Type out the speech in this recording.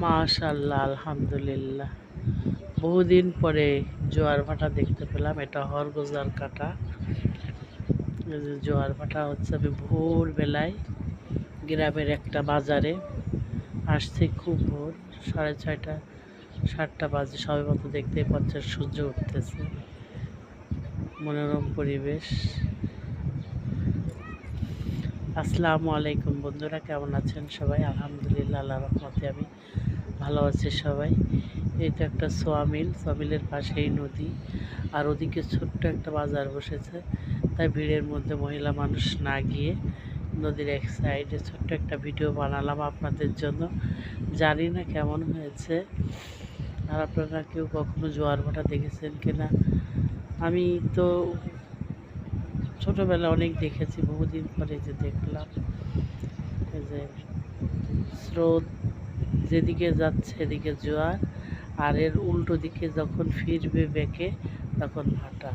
মাশাআল্লাহ, আলহামদুলিল্লাহ। বহুদিন পরে জোয়ার ভাটা দেখতে পেলাম। এটা হরগোজার কাটা। এই যে জোয়ার ভাটা হচ্ছে, আমি ভোরবেলায় গ্রামের একটা বাজারে আসছি। খুব ভোর, 6:30 7টা বাজে সবাই মতো দেখতেই পাচ্ছেন। সূর্য উঠতেছে, মনোরম পরিবেশ। আসসালামু আলাইকুম বন্ধুরা, কেমন আছেন সবাই? আলহামদুলিল্লাহ, আল্লাহর রহমতে আমি ভালো আছি সবাই। এই তো একটা সোয়ামিলের পাশেই নদী, আর ওদিকে ছোট্ট একটা বাজার বসেছে। তাই ভিড়ের মধ্যে মহিলা মানুষ না গিয়ে নদীর এক সাইডে ছোট্ট একটা ভিডিও বানালাম আপনাদের জন্য। জানি না কেমন হয়েছে, আর আপনারা কেউ কখনো জোয়ার ভাটা দেখেছেন কিনা। আমি তো ছোটোবেলায় অনেক দেখেছি, বহুদিন পরে যে দেখলাম। এই যে স্রোত যেদিকে যাচ্ছে এদিকে জোয়ার, আর এর উল্টো দিকে যখন ফিরবে বেঁকে তখন ভাটা।